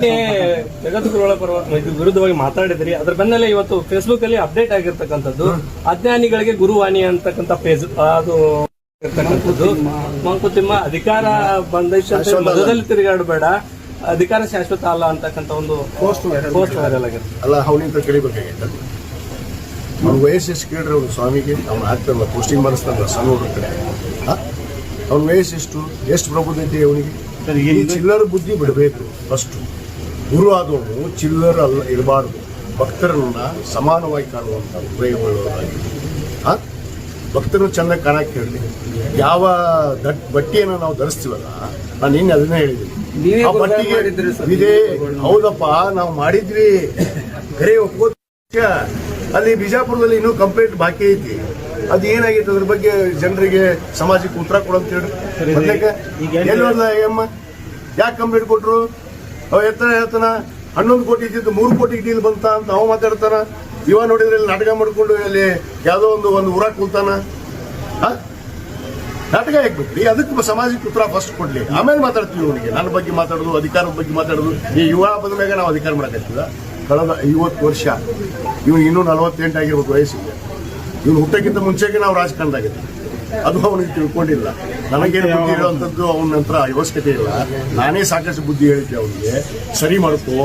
ಜಗದ್ಗುರುಗಳ ವಿರುದ್ಧವಾಗಿ ಮಾತಾಡಿದ್ರಿ. ಅದ್ರ ಬೆನ್ನಲ್ಲೇ ಇವತ್ತು ಫೇಸ್ಬುಕ್ ಅಲ್ಲಿ ಅಪ್ಡೇಟ್ ಆಗಿರ್ತಕ್ಕಂಥದ್ದು ಅಜ್ಞಾನಿಗಳಿಗೆ ಗುರುವಾಣಿ ಅಂತಕ್ಕಂಥ ಪೇಜ್ ಅದು ಇರ್ತಕ್ಕಂಥದ್ದು. ಮಂಕುತಿಮ್ಮ ಅಧಿಕಾರ ಬಂದೈತೆ ಮಧ್ಯದಲ್ಲಿ ತಿರುಗಾಡಬೇಡ, ಅಧಿಕಾರ ಶಾಶ್ವತ ಅಲ್ಲ ಅಂತಕ್ಕಂಥ ಒಂದು ಪೋಸ್ಟ್ ವೈರಲ್ ಆಗಿರುತ್ತೆ. ಅಲ್ಲ, ಅವನಿಂದ ಕಲಿಬೇಕಾಗಿತ್ತು. ಅವ್ನ ವಯಸ್ಸು ಎಷ್ಟು ಕೇಳ್ರಿ ಅವ್ನು ಸ್ವಾಮಿಗೆ, ಅವ್ನು ಆಗ್ತಾರಲ್ಲ ಪೋಸ್ಟಿಂಗ್ ಮಾಡಿಸ್ತಾರಲ್ಲ ಸಣ್ಣ ಹುಡುಗ್ರ ಕಡೆ. ಅವ್ನ ವಯಸ್ಸು ಎಷ್ಟು ಪ್ರಬುದ್ಧತೆ ಅವನಿಗೆ? ಈ ಚಿಲ್ಲರ ಬುದ್ಧಿ ಬಿಡಬೇಕು. ಫಸ್ಟ್ ಗುರು ಆದವನು ಚಿಲ್ಲರ ಅಲ್ಲ ಇರಬಾರ್ದು. ಭಕ್ತರನ್ನ ಸಮಾನವಾಗಿ ಕಾಣುವಂತ ಉಪಯೋಗಗಳಾಗಿ ಭಕ್ತರನ್ನು ಚೆನ್ನಾಗಿ ಕಾಣಕ್ಕೆ ಹೇಳಿ. ಯಾವ ಬಟ್ಟೆಯನ್ನು ನಾವು ಧರಿಸ್ತೀವಲ್ಲ, ನಾನು ನಿನ್ನೆ ಅದನ್ನೇ ಹೇಳಿದ್ದೀನಿ. ಆ ಬಟ್ಟೆಗೆ ಇದೇ ಹೌದಪ್ಪ, ನಾವು ಮಾಡಿದ್ವಿ ಕರೆ ಒಪ್ಪೋ. ಅಲ್ಲಿ ಬಿಜಾಪುರದಲ್ಲಿ ಇನ್ನೂ ಕಂಪ್ಲೇಂಟ್ ಬಾಕಿ ಐತಿ. ಅದು ಏನಾಗಿತ್ತು ಅದ್ರ ಬಗ್ಗೆ ಜನರಿಗೆ ಸಮಾಜಕ್ಕೆ ಉತ್ತರ ಕೊಡಂತ ಹೇಳಿ ಎಲ್ಲೋದ ಅಮ್ಮ ಯಾಕೆ ಕಂಪ್ಲೇಂಟ್ ಕೊಟ್ರು? ಅವ ಹೇಳ್ತಾನ 11 ಕೋಟಿ ಇದ್ದಿದ್ದು 3 ಕೋಟಿ ಡೀಲ್ ಬಂತ ಅಂತ ಅವ ಮಾತಾಡ್ತಾನ. ಇವ ನೋಡಿದ್ರೆ ಇಲ್ಲಿ ನಾಟಕ ಮಾಡ್ಕೊಂಡು ಅಲ್ಲಿ ಯಾವುದೋ ಒಂದು ಊರಾಗ ಕೂತಾನ. ನಾಟಕ ಯಾಕೆ ಬಿಟ್ರಿ? ಅದಕ್ಕೆ ಸಮಾಜಕ್ಕೆ ಉತ್ತರ ಫಸ್ಟ್ ಕೊಡ್ಲಿ, ಆಮೇಲೆ ಮಾತಾಡ್ತೀವಿ. ಇವನಿಗೆ ನನ್ನ ಬಗ್ಗೆ ಮಾತಾಡೋದು, ಅಧಿಕಾರದ ಬಗ್ಗೆ ಮಾತಾಡೋದು. ಈ ಯುವ ಬಂದ ಮ್ಯಾಗ ನಾವು ಅಧಿಕಾರ ಮಾಡಕತ್ತೀವ. ಕಳೆದ 50 ವರ್ಷ, ಇವನು ಇನ್ನೂ 48 ಆಗಿರ್ಬೇಕು ವಯಸ್ಸಿಗೆ. ಇವನು ಹುಟ್ಟಕ್ಕಿಂತ ಮುಂಚೆಗೆ ನಾವು ರಾಜಕಾರಣದಾಗಿದ್ದೀವಿ. ಅದು ಅವನಿಗೆ ತಿಳ್ಕೊಂಡಿಲ್ಲ. ನನಗೇನು ಬುದ್ಧಿ ಹೇಳುವಂಥದ್ದು ಅವನ ನಂತರ ಅವಶ್ಯಕತೆ ಇಲ್ಲ. ನಾನೇ ಸಾಕಷ್ಟು ಬುದ್ಧಿ ಹೇಳಿದ್ದೆ ಅವನಿಗೆ. ಸರಿ ಮಾಡ್ಕೋ,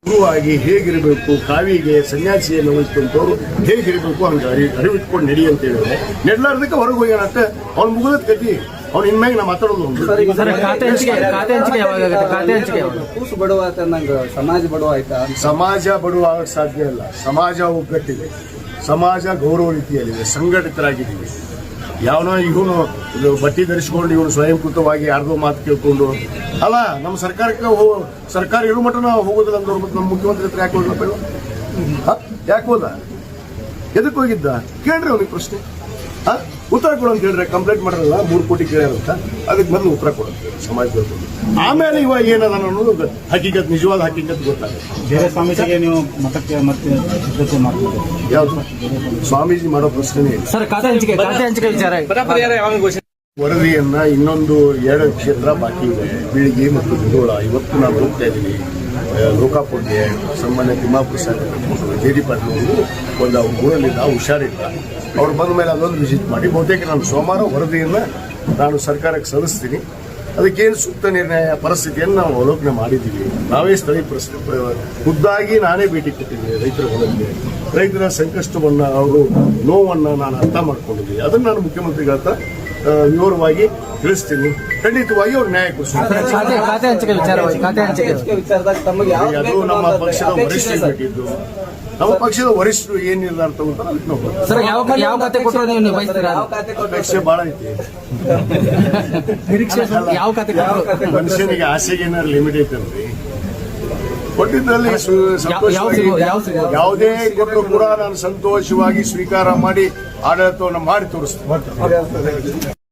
ಗುರುವಾಗಿ ಹೇಗಿರಬೇಕು, ಕಾವಿಗೆ ಸನ್ಯಾಸಿಯನ್ನು ವಹಿಸ್ಕೊಂಡವ್ರು ಹೇಗಿರಬೇಕು ಹಂಗೆ ಅರಿವಿಟ್ಕೊಂಡು ನಡಿ ಅಂತ ಹೇಳಿದ್ರೆ ನೆಡ್ಲಾರ್ದಕ್ಕೆ ಹೊರಗೆ ಹೋಗ್ಯಾನಂತ ಅವ್ನು ಮುಗಿದ ಕತಿ. ಅವ್ನು ಇನ್ಮ್ಯಾಗ ನಾ ಮಾತಾಡೋದು ಕೂಸು ಬಡವ ಸಮಾಜ ಬಡವ ಆಯ್ತಾ? ಸಮಾಜ ಬಡವ ಆಗಕ್ಕೆ ಸಾಧ್ಯ ಇಲ್ಲ. ಸಮಾಜ ಒಗ್ಗಟ್ಟಿದೆ, ಸಮಾಜ ಗೌರವ ರೀತಿಯಲ್ಲಿದೆ, ಸಂಘಟಿತರಾಗಿದ್ದೀವಿ. ಯಾವನೋ ಇವನು ಬಟ್ಟೆ ಧರಿಸಿಕೊಂಡು ಇವನು ಸ್ವಯಂಕೃತವಾಗಿ ಯಾರ್ದೋ ಮಾತು ಕೇಳ್ಕೊಂಡು ಅಲ್ಲ. ನಮ್ಮ ಸರ್ಕಾರಕ್ಕೆ ಸರ್ಕಾರ ಇರೋ ಮಟ್ಟ ನಾವು ಹೋಗೋದಿಲ್ಲ ಅಂದವ್ರು. ಮತ್ತು ನಮ್ಮ ಮುಖ್ಯಮಂತ್ರಿ ಹತ್ರ ಯಾಕೆ ಹೋಗ್ಲಪ್ಪ ಇವ? ಯಾಕೆ ಹೋದ? ಎದಕ್ಕೆ ಹೋಗಿದ್ದ? ಕೇಳ್ರಿ ಅವ್ನಿಗೆ ಪ್ರಶ್ನೆ. ಉತ್ತರ ಕೊಡಂತ ಹೇಳ್ರಿ. ಕಂಪ್ಲೇಂಟ್ ಮಾಡಿರಲ್ಲ 3 ಕೋಟಿ ಕೇಳ್ಯಾರಂತ, ಅದಕ್ಕೆ ಮೊದಲು ಉತ್ತರ ಕೊಡಂತ ಸಮಾಜದವ್ರು. ಆಮೇಲೆ ಇವ ಏನದ ಅನ್ನೋದು ಹಕೀಕತ್, ನಿಜವಾದ ಹಕೀಕತ್ ಗೊತ್ತಾಗುತ್ತೆ. ಸ್ವಾಮೀಜಿಗೆ ನೀವು ಮತಕ್ಕೆ ಮತ್ತೆ ಯಾವ್ದು ಸ್ವಾಮೀಜಿ ಮಾಡೋ ಪ್ರಶ್ನೆ ವರದಿಯನ್ನ ಇನ್ನೊಂದು 2 ಕ್ಷೇತ್ರ ಬಾಕಿ ಇದೆ, ಬೀಳಿಗೆ ಮತ್ತು ಮುಧೋಳ. ಇವತ್ತು ನಾವು ಹೋಗ್ತಾ ಇದ್ದೀವಿ ಲೋಕಾಪುರ್ಗೆ. ಸಾಮಾನ್ಯ ತಿಮ್ಮಾಪುರ ಸಾಹೇಬ್ ಜೆ ಡಿ ಪಾಟೀಲ್ ಒಂದು ಊರಲ್ಲಿದ್ದ, ಹುಷಾರಿಲ್ಲ. ಅವ್ರು ಬಂದ ಮೇಲೆ ಅದೊಂದು ವಿಸಿಟ್ ಮಾಡಿ ಬಹುತೇಕ ನಾನು ಸೋಮವಾರ ವರದಿಯನ್ನು ನಾನು ಸರ್ಕಾರಕ್ಕೆ ಸಲ್ಲಿಸ್ತೀನಿ. ಅದಕ್ಕೇನು ಸೂಕ್ತ ನಿರ್ಣಯ ಪರಿಸ್ಥಿತಿಯನ್ನು ನಾವು ಅವಲೋಕನೆ ಮಾಡಿದ್ದೀವಿ. ನಾವೇ ಸ್ಥಳೀಯ ಪರಿಸ್ಥಿತಿ ಖುದ್ದಾಗಿ ನಾನೇ ಭೇಟಿ ಕೊಟ್ಟಿದ್ದೀನಿ ರೈತರ ಹೊಲಕ್ಕೆ. ರೈತರ ಸಂಕಷ್ಟವನ್ನು, ಅವರು ನೋವನ್ನು ನಾನು ಅರ್ಥ ಮಾಡ್ಕೊಂಡಿದ್ದೀನಿ. ಅದನ್ನು ನಾನು ಮುಖ್ಯಮಂತ್ರಿಗಳ ಹತ್ರ ವಿವರವಾಗಿ ತಿಳಿಸ್ತೀನಿ. ಖಂಡಿತವಾಗಿ ಅವ್ರು ನ್ಯಾಯ ಕೊಡಿಸ್ತಾರೆ. ಅದು ನಮ್ಮ ಪಕ್ಷದ ವರಿಷ್ಠರು ಬಿಟ್ಟಿದ್ದು. ನಮ್ಮ ಪಕ್ಷದ ವರಿಷ್ಠರು ಏನ್ ನಿರ್ಧಾರ ತಗೋತಾರೆ ಅದಕ್ಕೆ ನಾವು ಪಕ್ಷ ಬಹಳ ಐತಿ. ಮನುಷ್ಯನಿಗೆ ಆಸೆಗೆ ಏನಾದ್ರು ಲಿಮಿಟ್ ಐತಲ್ರಿ? ಕೊಟ್ಟಿದ್ರಲ್ಲಿ ಯಾವುದೇ ಕೊಟ್ಟರು ಕೂಡ ನಾನು ಸಂತೋಷವಾಗಿ ಸ್ವೀಕಾರ ಮಾಡಿ ಆಡಳಿತವನ್ನು ಮಾಡಿ ತೋರಿಸ್ತೇನೆ.